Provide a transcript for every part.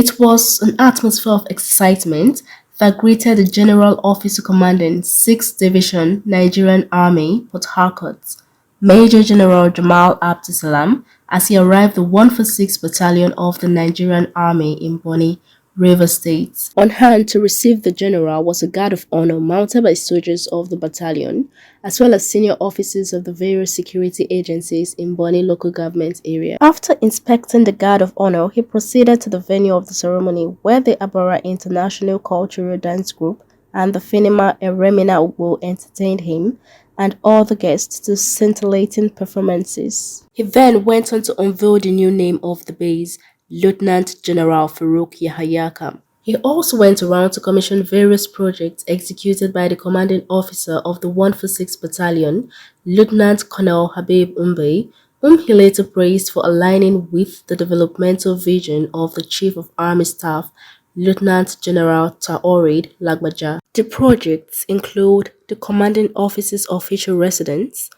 It was an atmosphere of excitement that greeted the General Officer commanding 6th Division Nigerian Army, Port Harcourt, Major General Jamal Abdussalam, as he arrived the 146th Battalion of the Nigerian Army in Bonny, Rivers State. On hand to receive the general was a guard of honor mounted by soldiers of the battalion, as well as senior officers of the various security agencies in Bonny local government area. After inspecting the guard of honor, he proceeded to the venue of the ceremony where the Abara International Cultural Dance Group and the Finima Eremina Ugbo entertained him and all the guests to scintillating performances. He then went on to unveil the new name of the base, Lieutenant General Farouk Yahaya Camp. He also went around to commission various projects executed by the commanding officer of the 146th Battalion, Lieutenant Colonel Habib Umbe, whom he later praised for aligning with the developmental vision of the Chief of Army Staff, Lieutenant General Taoreed Lagbaja. The projects include the commanding officer's official residence,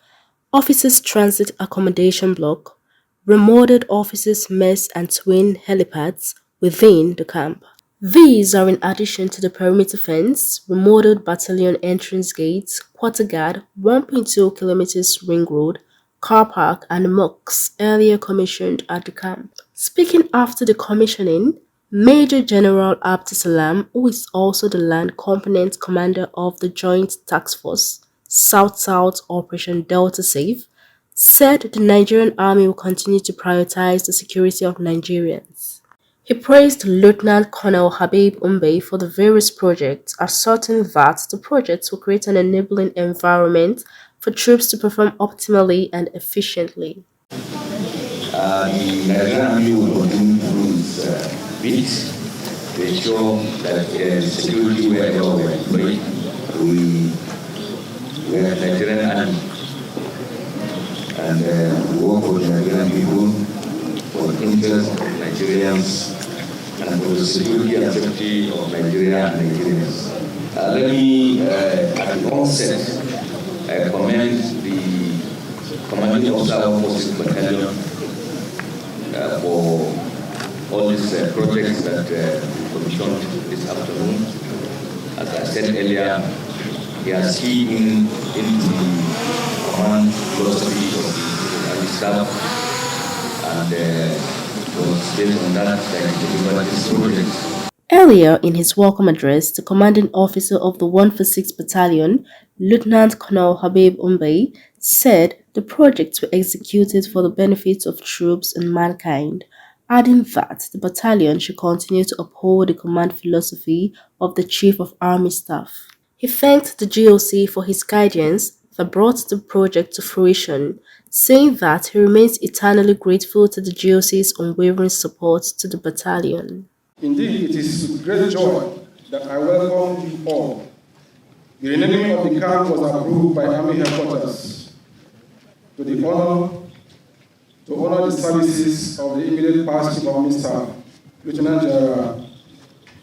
officers' transit accommodation block, remodeled officers' mess and twin helipads within the camp. These are in addition to the perimeter fence, remodeled battalion entrance gates, quarter guard, 1.2 kilometers ring road, car park and mosques earlier commissioned at the camp. Speaking after the commissioning, Major General Abdussalam, who is also the land component commander of the Joint Task Force, South-South Operation Delta Safe, said the Nigerian Army will continue to prioritize the security of Nigerians. He praised Lieutenant Colonel Habib Umbe for the various projects, asserting that the projects will create an enabling environment for troops to perform optimally and efficiently. The Nigerian Army will continue to do its bit to ensure that security wherever we are employed, we are Nigerian Army. And we work for the Nigerian people, for the interest of Nigerians, and for the security and safety of Nigeria and Nigerians. Let me, at the onset, commend the commanding officer of Forces Battalion for all these projects that we commissioned this afternoon. As I said earlier, he has keyed in the command philosophy of the Army staff, and it was based on that he delivered this project. Earlier in his welcome address, the commanding officer of the 146th Battalion, Lieutenant Colonel Habib Umbe, said the projects were executed for the benefit of troops and mankind, adding that the battalion should continue to uphold the command philosophy of the Chief of Army Staff. He thanked the GOC for his guidance that brought the project to fruition, saying that he remains eternally grateful to the GOC's unwavering support to the battalion. Indeed, it is with great joy that I welcome you all. The renaming of the camp was approved by Army Headquarters to honor the services of the immediate past Chief of Army Staff, Lieutenant General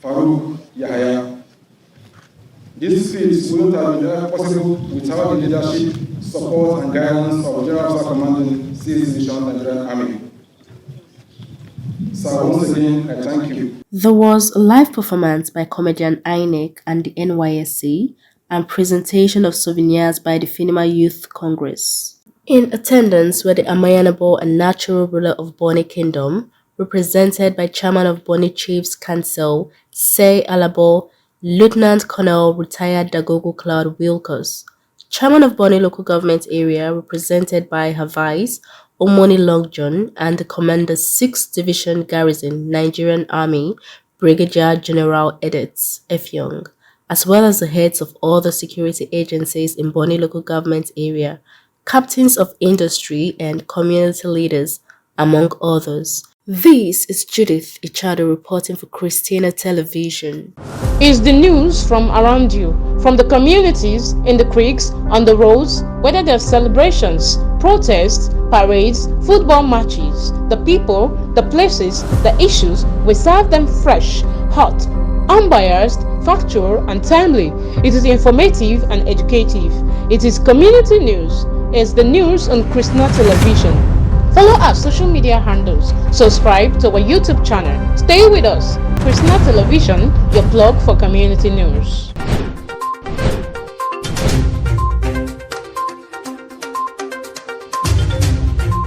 Farouk Yahaya. This feat wouldn't have been possible without the leadership, support, and guidance of General Officer Commanding 6th Division Nigerian Army. So once again, I thank you. There was a live performance by comedian INEC and the NYSC and presentation of souvenirs by the Finima Youth Congress. In attendance were the Amayanabo and natural ruler of Bonny Kingdom, represented by Chairman of Bonny Chiefs Council, Say Alabo, Lieutenant Colonel retired Dagogo Cloud Wilkers, Chairman of Bonny Local Government Area, represented by her Vice, Omoni Longjohn, and the Commander 6th Division Garrison, Nigerian Army, Brigadier General Edith F. Young, as well as the heads of all the security agencies in Bonny Local Government Area, captains of industry and community leaders, among others. This is Judith Ichado reporting for Christina Television. Is the news from around you, from the communities, in the creeks, on the roads, whether there are celebrations, protests, parades, football matches, the people, the places, the issues, we serve them fresh, hot, unbiased, factual and timely. It is informative and educative. It is community news. It's the news on Christina Television. Follow our social media handles. Subscribe to our YouTube channel. Stay with us. Christina Television, your plug for community news.